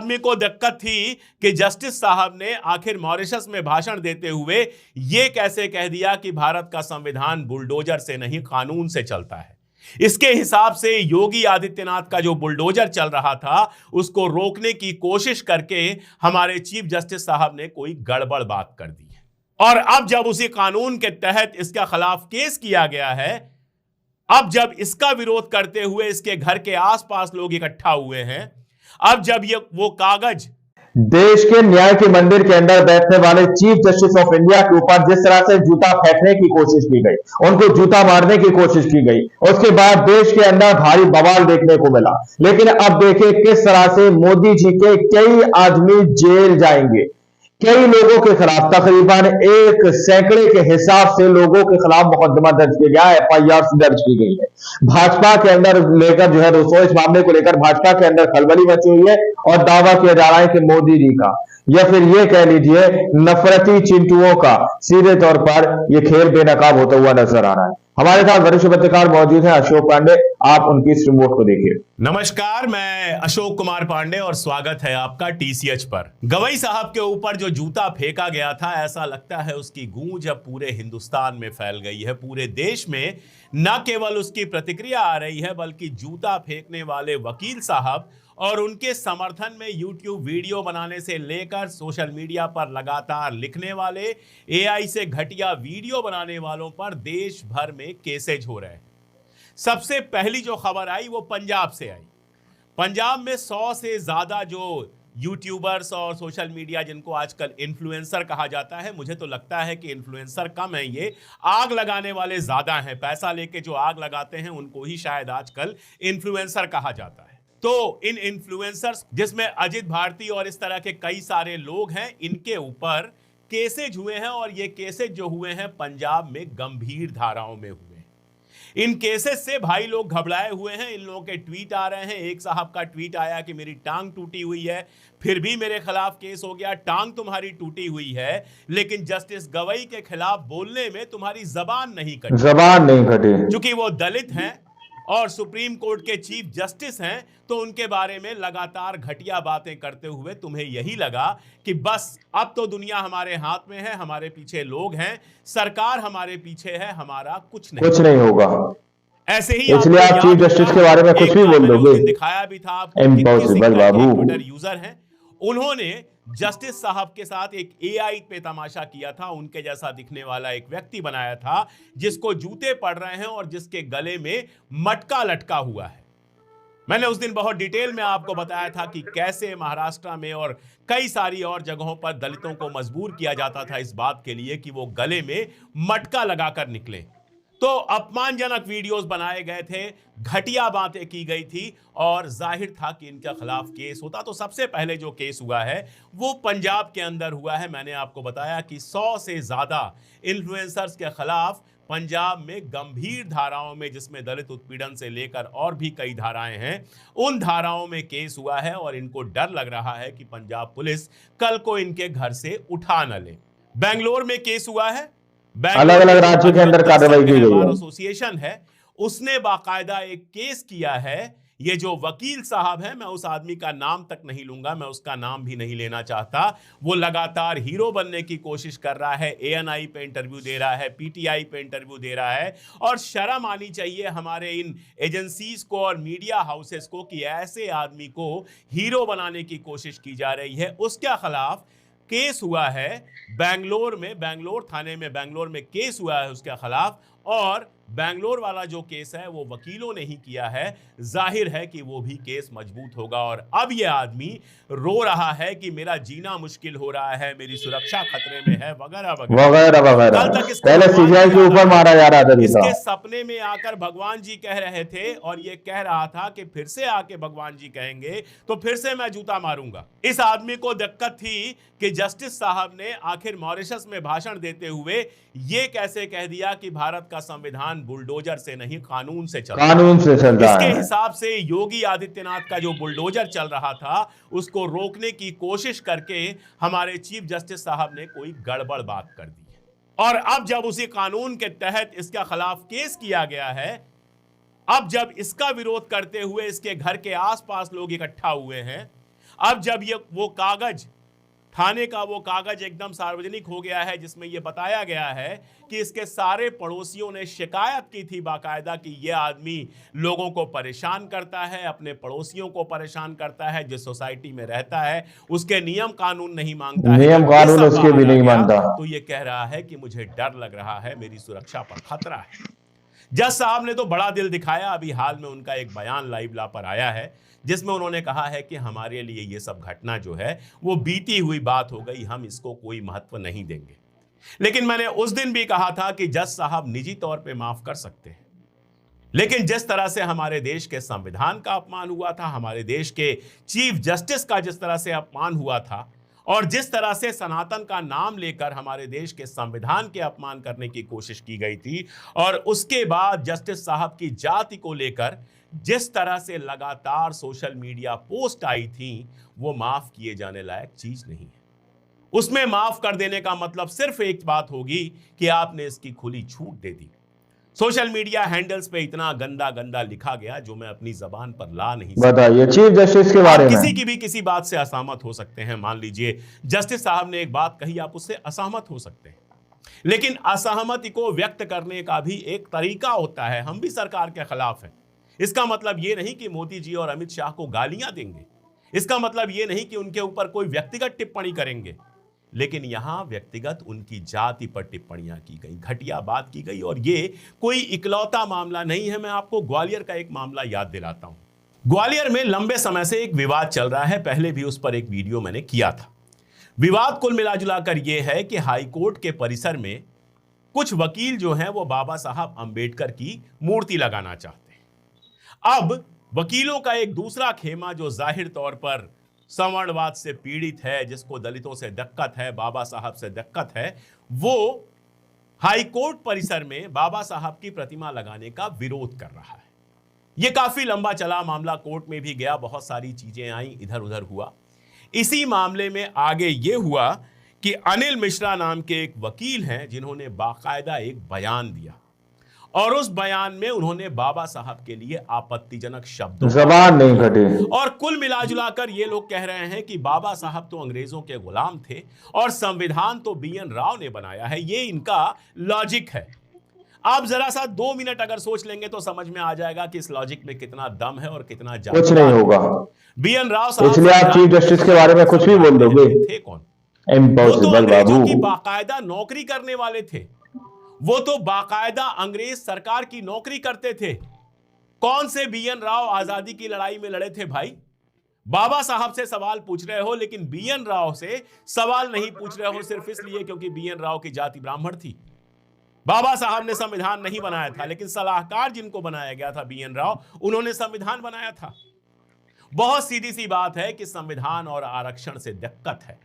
आदमी को दिक्कत थी कि जस्टिस साहब ने आखिर मॉरिशस में भाषण देते हुए यह कैसे कह दिया कि भारत का संविधान बुलडोजर से नहीं कानून से चलता है। इसके हिसाब से योगी आदित्यनाथ का जो बुलडोजर चल रहा था उसको रोकने की कोशिश करके हमारे चीफ जस्टिस साहब ने कोई गड़बड़ बात कर दी है। और अब जब उसी कानून के तहत इसके खिलाफ केस किया गया है, अब जब इसका विरोध करते हुए इसके घर के आसपास लोग इकट्ठा हुए हैं, अब जब ये वो कागज देश के न्याय के मंदिर के अंदर बैठने वाले चीफ जस्टिस ऑफ इंडिया के ऊपर जिस तरह से जूता फेंकने की कोशिश की गई, उनको जूता मारने की कोशिश की गई, उसके बाद देश के अंदर भारी बवाल देखने को मिला। लेकिन अब देखिए किस तरह से मोदी जी के कई आदमी जेल जाएंगे। कई लोगों के खिलाफ तकरीबन 1 सैकड़े के हिसाब से लोगों के खिलाफ मुकदमा दर्ज किया गया, एफआईआर दर्ज की गई है। भाजपा के अंदर लेकर जो है दोस्तों इस मामले को लेकर भाजपा के अंदर खलबली मची हुई है और दावा किया जा रहा है कि मोदी जी का या फिर ये कह लीजिए नफरती चिंटुओं का सीधे तौर पर यह खेल बेनकाब होता हुआ नजर आ रहा है। हमारे साथ वरिष्ठ पत्रकार मौजूद हैं अशोक पांडे, आप उनकी इस रिपोर्ट को देखिए। नमस्कार, मैं अशोक कुमार पांडे और स्वागत है आपका टीसीएच पर। गवई साहब के ऊपर जो जूता फेंका गया था, ऐसा लगता है उसकी गूंज अब पूरे हिंदुस्तान में फैल गई है। पूरे देश में न केवल उसकी प्रतिक्रिया आ रही है, बल्कि जूता फेंकने वाले वकील साहब और उनके समर्थन में यूट्यूब वीडियो बनाने से लेकर सोशल मीडिया पर लगातार लिखने वाले, एआई से घटिया वीडियो बनाने वालों पर देश भर में केसेज हो रहे हैं। सबसे पहली जो खबर आई वो पंजाब से आई। पंजाब में 100 से ज्यादा जो यूट्यूबर्स और सोशल मीडिया, जिनको आजकल इन्फ्लुएंसर कहा जाता है, मुझे तो लगता है कि इन्फ्लुएंसर कम है, ये आग लगाने वाले ज्यादा हैं। पैसा लेके जो आग लगाते हैं उनको ही शायद आजकल इन्फ्लुएंसर कहा जाता है। तो इन इन्फ्लुएंसर्स, जिसमें अजित भारती और इस तरह के कई सारे लोग हैं, इनके ऊपर केसेज हुए हैं और ये केसेज जो हुए हैं पंजाब में गंभीर धाराओं में हुए हैं। इन केसेस से भाई लोग घबराए हुए हैं। इन लोगों के ट्वीट आ रहे हैं। एक साहब का ट्वीट आया कि मेरी टांग टूटी हुई है, फिर भी मेरे खिलाफ केस हो गया। टांग तुम्हारी टूटी हुई है, लेकिन जस्टिस गवई के खिलाफ बोलने में तुम्हारी जबान नहीं कटी। क्योंकि वो दलित हैं और सुप्रीम कोर्ट के चीफ जस्टिस हैं, तो उनके बारे में लगातार घटिया बातें करते हुए तुम्हें यही लगा कि बस अब तो दुनिया हमारे हाथ में है, हमारे पीछे लोग हैं, सरकार हमारे पीछे है, हमारा कुछ नहीं होगा। ऐसे ही इसलिए आप चीफ जस्टिस के बारे में कुछ भी बोल दोगे। दिखाया भी था आपको, इम्पॉसिबल बाबू ट्विटर यूजर हैं, उन्होंने जस्टिस साहब के साथ एक एआई पे तमाशा किया था। उनके जैसा दिखने वाला एक व्यक्ति बनाया था जिसको जूते पड़ रहे हैं और जिसके गले में मटका लटका हुआ है। मैंने उस दिन बहुत डिटेल में आपको बताया था कि कैसे महाराष्ट्र में और कई सारी और जगहों पर दलितों को मजबूर किया जाता था इस बात के लिए कि वो गले में मटका लगाकर निकले। तो अपमानजनक वीडियोस बनाए गए थे, घटिया बातें की गई थी और जाहिर था कि इनके खिलाफ केस होता। तो सबसे पहले जो केस हुआ है वो पंजाब के अंदर हुआ है। मैंने आपको बताया कि 100 से ज्यादा इन्फ्लुएंसर्स के खिलाफ पंजाब में गंभीर धाराओं में, जिसमें दलित उत्पीड़न से लेकर और भी कई धाराएं हैं, उन धाराओं में केस हुआ है और इनको डर लग रहा है कि पंजाब पुलिस कल को इनके घर से उठा न ले। बेंगलोर में केस हुआ है। अलग अलग राज्यों के अंदर कार्रवाई की गई है। एसोसिएशन है, उसने बाकायदा एक केस किया है। ये जो वकील साहब है, मैं उस आदमी का नाम तक नहीं लूंगा, मैं उसका नाम भी नहीं लेना चाहता। वो लगातार हीरो बनने की कोशिश कर रहा है, एएनआई पे इंटरव्यू दे रहा है, पीटीआई पे इंटरव्यू दे रहा है। और शर्म आनी चाहिए हमारे इन एजेंसीज को और मीडिया हाउसेस को कि ऐसे आदमी को हीरो बनाने की कोशिश की जा रही है। उसके खिलाफ केस हुआ है बेंगलोर में, बेंगलोर थाने में बेंगलोर में केस हुआ है उसके खिलाफ। और बेंगलोर वाला जो केस है वो वकीलों ने ही किया है। जाहिर है कि वो भी केस मजबूत होगा। और अब ये आदमी रो रहा है कि मेरा जीना मुश्किल हो रहा है, मेरी सुरक्षा खतरे में है, वगैरह वगैरह। कल तक पहले सीबीआई के ऊपर मारा जा रहा था। इसके सपने में आकर भगवान जी कह रहे थे और ये कह रहा था कि फिर से आके भगवान जी कहेंगे तो फिर से मैं जूता मारूंगा। इस आदमी को दिक्कत थी कि जस्टिस साहब ने आखिर मॉरिशस में भाषण देते हुए ये कैसे कह दिया कि भारत का संविधान बुलडोजर से नहीं कानून से चलता है। इसके हिसाब से योगी आदित्यनाथ का जो बुलडोजर चल रहा था उसको रोकने की कोशिश करके हमारे चीफ जस्टिस साहब ने कोई गड़बड़ बात कर दी है। और अब जब उसी कानून के तहत इसके खिलाफ केस किया गया है, अब जब इसका विरोध करते हुए इसके घर के आसपास लोग इकट्ठा हुए हैं, अब जब ये वो कागज, थाने का वो कागज एकदम सार्वजनिक हो गया है जिसमें ये बताया गया है कि इसके सारे पड़ोसियों ने शिकायत की थी बाकायदा कि ये आदमी लोगों को परेशान करता है, अपने पड़ोसियों को परेशान करता है, जिस सोसाइटी में रहता है उसके नियम कानून नहीं मांगता है। नियम कानून उसके भी नहीं मानता। तो ये कह रहा है कि मुझे डर लग रहा है, मेरी सुरक्षा पर खतरा है। जज साहब ने तो बड़ा दिल दिखाया। अभी हाल में उनका एक बयान लाइव ला पर आया है जिसमें उन्होंने कहा है कि हमारे लिए ये सब घटना जो है वो बीती हुई बात हो गई, हम इसको कोई महत्व नहीं देंगे। लेकिन मैंने उस दिन भी कहा था कि जज साहब निजी तौर पे माफ कर सकते हैं, लेकिन जिस तरह से हमारे देश के संविधान का अपमान हुआ था, हमारे देश के चीफ जस्टिस का जिस तरह से अपमान हुआ था, और जिस तरह से सनातन का नाम लेकर हमारे देश के संविधान के अपमान करने की कोशिश की गई थी, और उसके बाद जस्टिस साहब की जाति को लेकर जिस तरह से लगातार सोशल मीडिया पोस्ट आई थी, वो माफ किए जाने लायक चीज नहीं है। उसमें माफ कर देने का मतलब सिर्फ एक बात होगी कि आपने इसकी खुली छूट दे दी। सोशल मीडिया हैंडल्स पे इतना गंदा गंदा लिखा गया जो मैं अपनी जबान पर ला नहीं सकता। बताइए चीफ जस्टिस के बारे में। किसी की भी किसी बात से असहमत हो सकते हैं। मान लीजिए जस्टिस साहब ने एक बात कही, आप उससे असहमत हो सकते हैं, लेकिन असहमति को व्यक्त करने का भी एक तरीका होता है। हम भी सरकार के खिलाफ हैं। इसका मतलब यह नहीं कि मोदी जी और अमित शाह को गालियां देंगे, इसका मतलब यह नहीं कि उनके ऊपर कोई व्यक्तिगत टिप्पणी करेंगे, लेकिन यहां व्यक्तिगत उनकी जाति पर टिप्पणियां की गई, घटिया बात की गई। और यह कोई इकलौता मामला नहीं है। मैं आपको ग्वालियर का एक मामला याद दिलाता हूं। ग्वालियर में लंबे समय से एक विवाद चल रहा है, पहले भी उस पर एक वीडियो मैंने किया था। विवाद कुल मिलाजुलाकर यह है कि हाईकोर्ट के परिसर में कुछ वकील जो हैं वो बाबा साहब अंबेडकर की मूर्ति लगाना चाहते हैं। अब वकीलों का एक दूसरा खेमा जो जाहिर तौर पर सवर्णवाद से पीड़ित है, जिसको दलितों से दिक्कत है, बाबा साहब से दिक्कत है, वो हाईकोर्ट परिसर में बाबा साहब की प्रतिमा लगाने का विरोध कर रहा है। यह काफी लंबा चला मामला, कोर्ट में भी गया, बहुत सारी चीजें आई, इधर उधर हुआ। इसी मामले में आगे यह हुआ कि अनिल मिश्रा नाम के एक वकील हैं जिन्होंने बाकायदा एक बयान दिया, और उस बयान में उन्होंने बाबा साहब के लिए आपत्तिजनक शब्दों जबान नहीं घटी। और कुल मिलाजुलाकर ये लोग कह रहे हैं कि बाबा साहब तो अंग्रेजों के गुलाम थे और संविधान तो बीएन राव ने बनाया है। ये इनका लॉजिक है। आप जरा सा 2 मिनट अगर सोच लेंगे तो समझ में आ जाएगा कि इस लॉजिक में कितना दम है और कितना कुछ नहीं होगा। बीएन राव साहब, इसलिए आप चीफ जस्टिस के बारे में कुछ भी बोल दोगे। थे कौन? इम्पॉसिबल बाबू। की बाकायदा नौकरी करने वाले थे, वो तो बाकायदा अंग्रेज सरकार की नौकरी करते थे। कौन से बीएन राव आजादी की लड़ाई में लड़े थे भाई? बाबा साहब से सवाल पूछ रहे हो, लेकिन बीएन राव से सवाल नहीं पूछ रहे हो सिर्फ इसलिए क्योंकि बीएन राव की जाति ब्राह्मण थी। बाबा साहब ने संविधान नहीं बनाया था, लेकिन सलाहकार जिनको बनाया गया था बीएन राव, उन्होंने संविधान बनाया था। बहुत सीधी सी बात है कि संविधान और आरक्षण से दिक्कत है।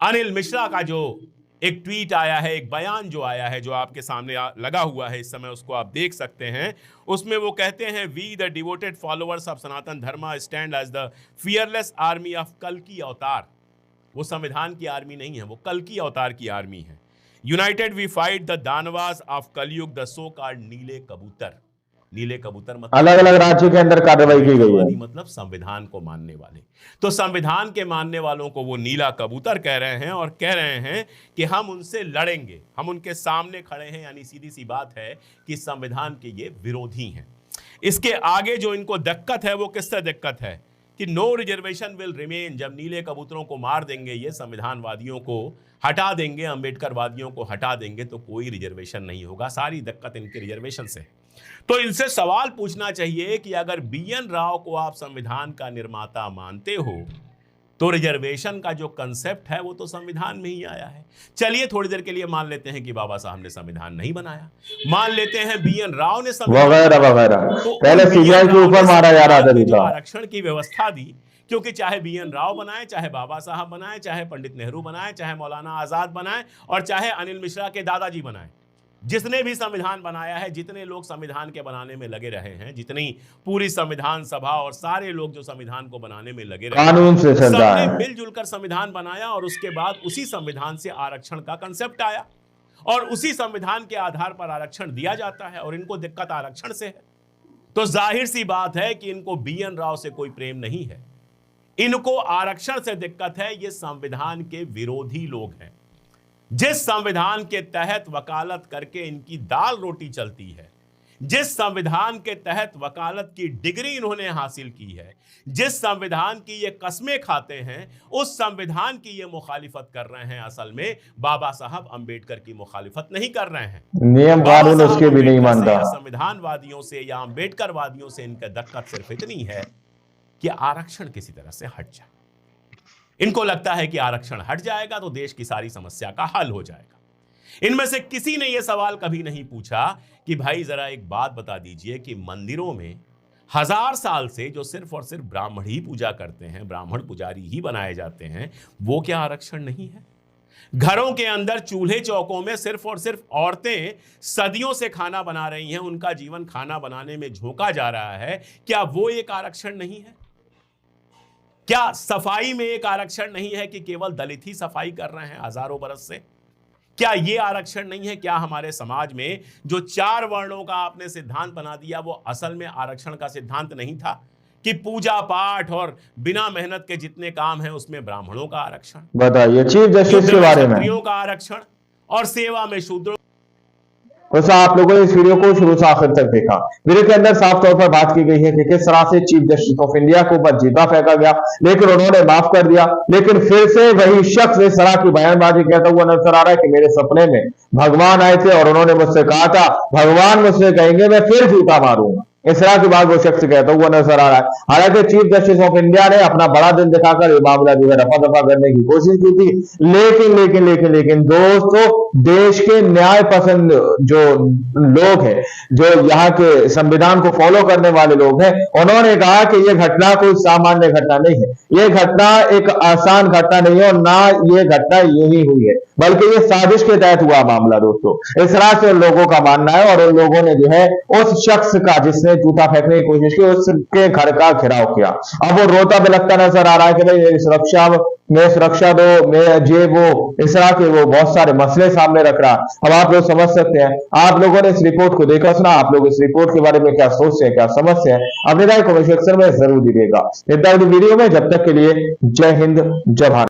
अनिल मिश्रा का जो एक ट्वीट आया है, एक बयान जो आया है, जो आपके सामने लगा हुआ है इस समय, उसको आप देख सकते हैं। उसमें वो कहते हैं, we the devoted followers of Sanatan Dharma stand as the fearless army of कल्कि अवतार। वो संविधान की आर्मी नहीं है, वो कल्कि अवतार की आर्मी है। यूनाइटेड वी फाइट द दानवास of Kalyug the so called नीले कबूतर। नीले कबूतर मतलब अलग अलग राज्यों के अंदर कार्रवाई की गई है, मतलब संविधान को मानने वाले। तो संविधान के मानने वालों को वो नीला कबूतर कह रहे हैं और कह रहे हैं कि हम उनसे लड़ेंगे, हम उनके सामने खड़े हैं। यानी सीधी सी बात है कि संविधान के ये विरोधी हैं। इसके आगे जो इनको दिक्कत है वो किससे दिक्कत है कि नो रिजर्वेशन विल रिमेन। जब नीले कबूतरों को मार देंगे, ये संविधानवादियों को हटा देंगे, अंबेडकरवादियों को हटा देंगे, तो कोई रिजर्वेशन नहीं होगा। सारी दिक्कत इनके रिजर्वेशन से। तो इनसे सवाल पूछना चाहिए कि अगर बीएन राव को आप संविधान का निर्माता मानते हो, तो रिजर्वेशन का जो कंसेप्ट है वो तो संविधान में ही आया है। चलिए थोड़ी देर के लिए मान लेते हैं कि बाबा साहब ने संविधान नहीं बनाया, मान लेते हैं बीएन राव ने संविधान वगैरह। तो पहले सीबीआई के ऊपर मारा जा रहा था। आरक्षण की व्यवस्था दी, क्योंकि चाहे बीएन राव बनाए, चाहे बाबा साहब बनाए, चाहे पंडित नेहरू बनाए, चाहे मौलाना आजाद बनाए, और चाहे अनिल मिश्रा के दादाजी बनाए, जिसने भी संविधान बनाया है, जितने लोग संविधान के बनाने में लगे रहे हैं, जितनी पूरी संविधान सभा और सारे लोग जो संविधान को बनाने में लगे रहे, कानून से सबने मिलजुल कर संविधान बनाया। और उसके बाद उसी संविधान से आरक्षण का कंसेप्ट आया और उसी संविधान के आधार पर आरक्षण दिया जाता है। और इनको दिक्कत आरक्षण से है, तो जाहिर सी बात है कि इनको बीएन राव से कोई प्रेम नहीं है। इनको आरक्षण से दिक्कत है, ये संविधान के विरोधी लोग हैं। जिस संविधान के तहत वकालत करके इनकी दाल रोटी चलती है, जिस संविधान के तहत वकालत की डिग्री इन्होंने हासिल की है, जिस संविधान की ये कस्में खाते हैं, उस संविधान की ये मुखालिफत कर रहे हैं। असल में बाबा साहब अंबेडकर की मुखालिफत नहीं कर रहे हैं। नियम कानून उसके भी नहीं मानता। संविधानवादियों से या अंबेडकरवादियों से इनका दिक्कत सिर्फ इतनी है कि आरक्षण किसी तरह से हट जाए। इनको लगता है कि आरक्षण हट जाएगा तो देश की सारी समस्या का हल हो जाएगा। इनमें से किसी ने यह सवाल कभी नहीं पूछा कि भाई जरा एक बात बता दीजिए कि मंदिरों में 1000 साल से जो सिर्फ और सिर्फ ब्राह्मण ही पूजा करते हैं, ब्राह्मण पुजारी ही बनाए जाते हैं, वो क्या आरक्षण नहीं है? घरों के अंदर चूल्हे चौकों में सिर्फ और सिर्फ औरतें सदियों से खाना बना रही हैं, उनका जीवन खाना बनाने में झोंका जा रहा है, क्या वो एक आरक्षण नहीं है? क्या सफाई में एक आरक्षण नहीं है कि केवल दलित ही सफाई कर रहे हैं हजारों बरस से? क्या यह आरक्षण नहीं है? क्या हमारे समाज में जो 4 वर्णों का आपने सिद्धांत बना दिया वो असल में आरक्षण का सिद्धांत नहीं था कि पूजा पाठ और बिना मेहनत के जितने काम हैं उसमें ब्राह्मणों का आरक्षण? बताइए चीफ जस्टिस के बारे में, क्षत्रियों का आरक्षण और सेवा में शूद्रों। वैसे आप लोगों ने इस वीडियो को शुरू से आखिर तक देखा। वीडियो के अंदर साफ तौर पर बात की गई है कि किस तरह से चीफ जस्टिस ऑफ इंडिया के ऊपर जूता फेंका गया, लेकिन उन्होंने माफ कर दिया। लेकिन फिर से वही शख्स इस तरह की बयानबाजी कहता हुआ नजर आ रहा है कि मेरे सपने में भगवान आए थे और उन्होंने मुझसे कहा था भगवान मुझसे कहेंगे मैं फिर जूता मारूंगा। इस तरह की बात वो शख्स कहता हुआ नजर आ रहा है। हालांकि चीफ जस्टिस ऑफ इंडिया ने अपना बड़ा दिन दिखाकर ये मामला जो है रफा दफा करने की कोशिश की थी, लेकिन दोस्तों देश के न्याय पसंद जो लोग हैं, जो यहाँ के संविधान को फॉलो करने वाले लोग हैं, उन्होंने कहा कि यह घटना कोई सामान्य घटना नहीं है, यह घटना एक आसान घटना नहीं है और ना ये घटना यही हुई है, बल्कि ये साजिश के तहत हुआ मामला। दोस्तों इस तरह से उन लोगों का मानना है और उन लोगों ने जो है उस शख्स का जिसने जूता फेंकने की कोशिश की उसके घर का घेराव किया। अब वो रोता बिलखता नजर आ रहा है कि भाई मेरी सुरक्षा दो, मैं ये वो इस तरह के वो बहुत सारे मसले सामने रख रहा। अब आप लोग समझ सकते हैं, आप लोगों ने इस रिपोर्ट को देखा सुना, आप लोग इस रिपोर्ट के बारे में क्या सोचते हैं, क्या समझते हैं, अपनी राय कमेंट सेक्शन में जरूर दीजिएगा। इतना वीडियो में जब तक के लिए जय हिंद जय भारत।